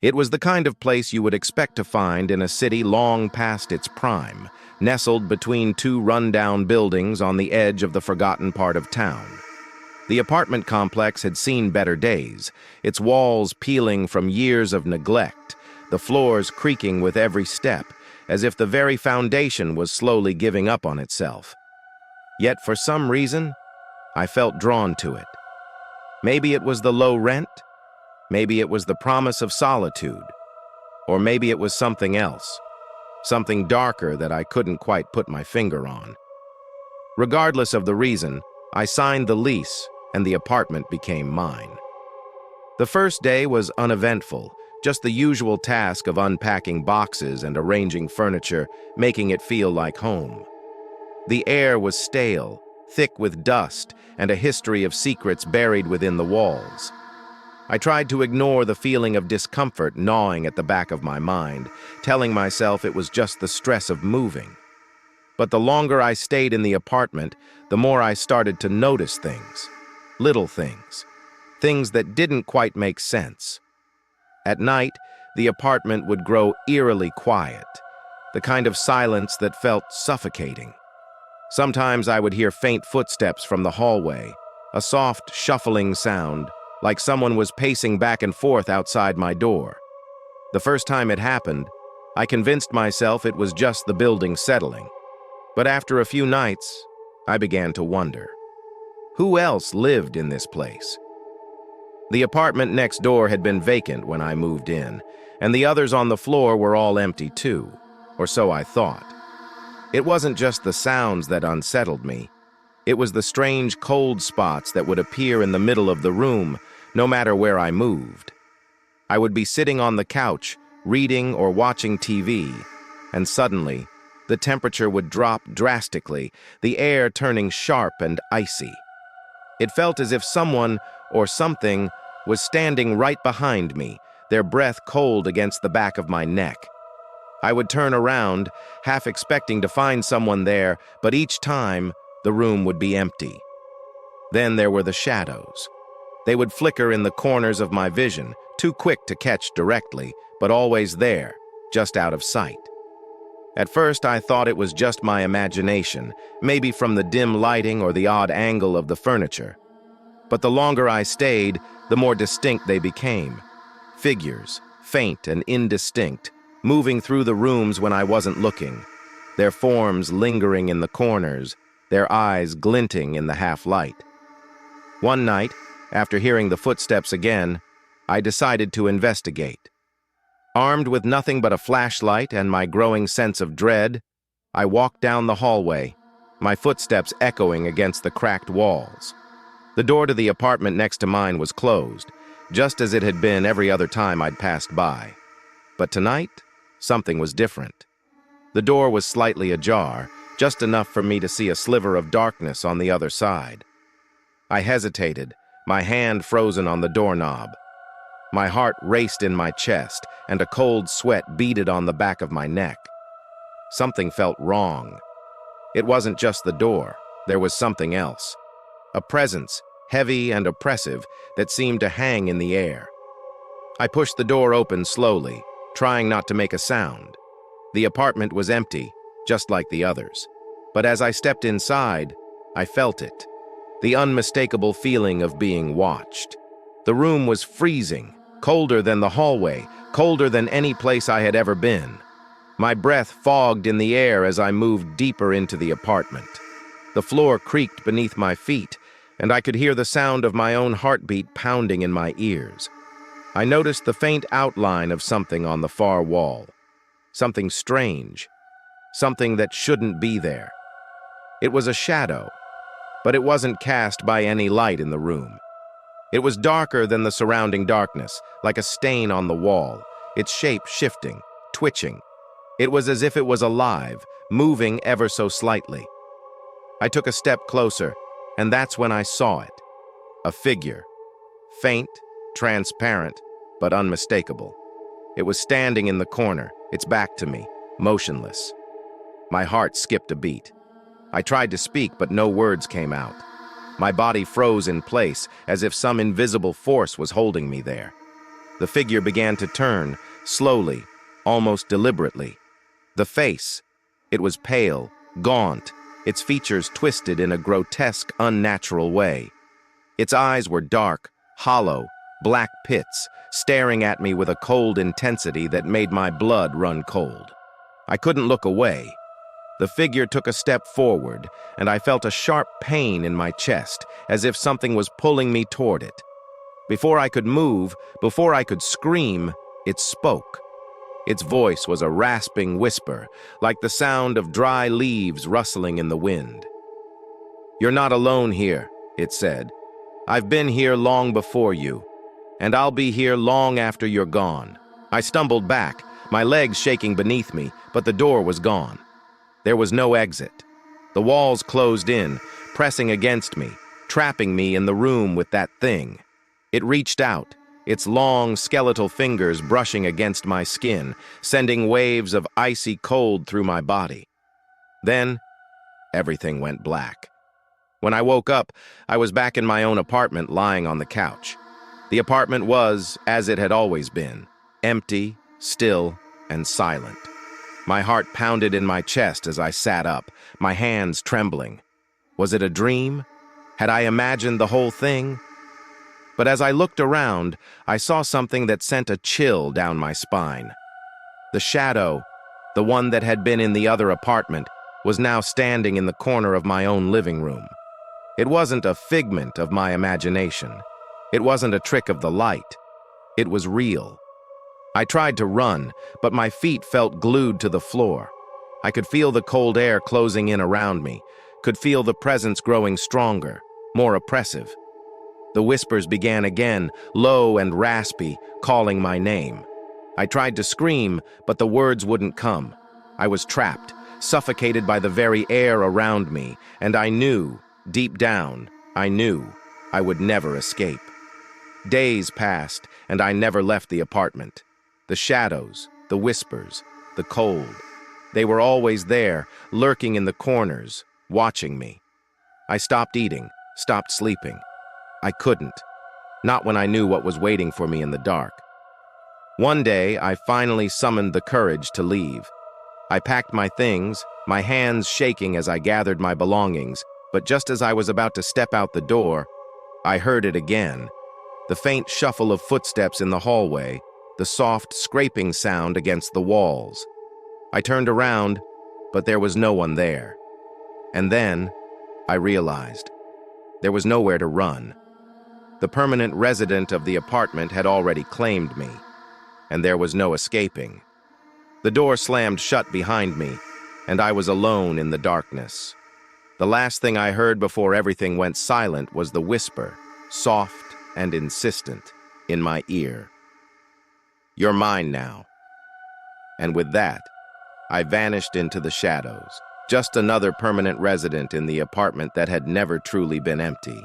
It was the kind of place you would expect to find in a city long past its prime, nestled between two run-down buildings on the edge of the forgotten part of town. The apartment complex had seen better days, its walls peeling from years of neglect, the floors creaking with every step, as if the very foundation was slowly giving up on itself. Yet for some reason, I felt drawn to it. Maybe it was the low rent, maybe it was the promise of solitude, or maybe it was something else, something darker that I couldn't quite put my finger on. Regardless of the reason, I signed the lease and the apartment became mine. The first day was uneventful, just the usual task of unpacking boxes and arranging furniture, making it feel like home. The air was stale, thick with dust, and a history of secrets buried within the walls. I tried to ignore the feeling of discomfort gnawing at the back of my mind, telling myself it was just the stress of moving. But the longer I stayed in the apartment, the more I started to notice things. Little things. Things that didn't quite make sense. At night, the apartment would grow eerily quiet, the kind of silence that felt suffocating. Sometimes I would hear faint footsteps from the hallway, a soft, shuffling sound, like someone was pacing back and forth outside my door. The first time it happened, I convinced myself it was just the building settling. But after a few nights, I began to wonder. Who else lived in this place? The apartment next door had been vacant when I moved in, and the others on the floor were all empty too, or so I thought. It wasn't just the sounds that unsettled me. It was the strange cold spots that would appear in the middle of the room, no matter where I moved. I would be sitting on the couch, reading or watching TV, and suddenly, the temperature would drop drastically, the air turning sharp and icy. It felt as if someone or something was standing right behind me, their breath cold against the back of my neck. I would turn around, half expecting to find someone there, but each time, the room would be empty. Then there were the shadows. They would flicker in the corners of my vision, too quick to catch directly, but always there, just out of sight. At first, I thought it was just my imagination, maybe from the dim lighting or the odd angle of the furniture. But the longer I stayed, the more distinct they became. Figures, faint and indistinct, moving through the rooms when I wasn't looking, their forms lingering in the corners, their eyes glinting in the half-light. One night, after hearing the footsteps again, I decided to investigate. Armed with nothing but a flashlight and my growing sense of dread, I walked down the hallway, my footsteps echoing against the cracked walls. The door to the apartment next to mine was closed, just as it had been every other time I'd passed by. But tonight, something was different. The door was slightly ajar, just enough for me to see a sliver of darkness on the other side. I hesitated, my hand frozen on the doorknob. My heart raced in my chest, and a cold sweat beaded on the back of my neck. Something felt wrong. It wasn't just the door, there was something else. A presence, heavy and oppressive, that seemed to hang in the air. I pushed the door open slowly, trying not to make a sound. The apartment was empty, just like the others. But as I stepped inside, I felt it. The unmistakable feeling of being watched. The room was freezing, colder than the hallway, colder than any place I had ever been. My breath fogged in the air as I moved deeper into the apartment. The floor creaked beneath my feet, and I could hear the sound of my own heartbeat pounding in my ears. I noticed the faint outline of something on the far wall. Something strange. Something that shouldn't be there. It was a shadow, but it wasn't cast by any light in the room. It was darker than the surrounding darkness, like a stain on the wall, its shape shifting, twitching. It was as if it was alive, moving ever so slightly. I took a step closer, and that's when I saw it. A figure. Faint, transparent, but unmistakable. It was standing in the corner, its back to me, motionless. My heart skipped a beat. I tried to speak, but no words came out. My body froze in place, as if some invisible force was holding me there. The figure began to turn, slowly, almost deliberately. The face. It was pale, gaunt, its features twisted in a grotesque, unnatural way. Its eyes were dark, hollow, black pits, staring at me with a cold intensity that made my blood run cold. I couldn't look away. The figure took a step forward, and I felt a sharp pain in my chest, as if something was pulling me toward it. Before I could move, before I could scream, it spoke. Its voice was a rasping whisper, like the sound of dry leaves rustling in the wind. "You're not alone here," it said. "I've been here long before you, and I'll be here long after you're gone." I stumbled back, my legs shaking beneath me, but the door was gone. There was no exit. The walls closed in, pressing against me, trapping me in the room with that thing. It reached out, its long, skeletal fingers brushing against my skin, sending waves of icy cold through my body. Then, everything went black. When I woke up, I was back in my own apartment lying on the couch. The apartment was, as it had always been, empty, still, and silent. My heart pounded in my chest as I sat up, my hands trembling. Was it a dream? Had I imagined the whole thing? But as I looked around, I saw something that sent a chill down my spine. The shadow, the one that had been in the other apartment, was now standing in the corner of my own living room. It wasn't a figment of my imagination. It wasn't a trick of the light. It was real. I tried to run, but my feet felt glued to the floor. I could feel the cold air closing in around me, could feel the presence growing stronger, more oppressive. The whispers began again, low and raspy, calling my name. I tried to scream, but the words wouldn't come. I was trapped, suffocated by the very air around me, and I knew, deep down, I knew I would never escape. Days passed, and I never left the apartment. The shadows, the whispers, the cold. They were always there, lurking in the corners, watching me. I stopped eating, stopped sleeping. I couldn't. Not when I knew what was waiting for me in the dark. One day, I finally summoned the courage to leave. I packed my things, my hands shaking as I gathered my belongings, but just as I was about to step out the door, I heard it again. The faint shuffle of footsteps in the hallway, the soft scraping sound against the walls. I turned around, but there was no one there. And then, I realized, there was nowhere to run. The permanent resident of the apartment had already claimed me, and there was no escaping. The door slammed shut behind me, and I was alone in the darkness. The last thing I heard before everything went silent was the whisper, soft and insistent, in my ear. "You're mine now." And with that, I vanished into the shadows, just another permanent resident in the apartment that had never truly been empty.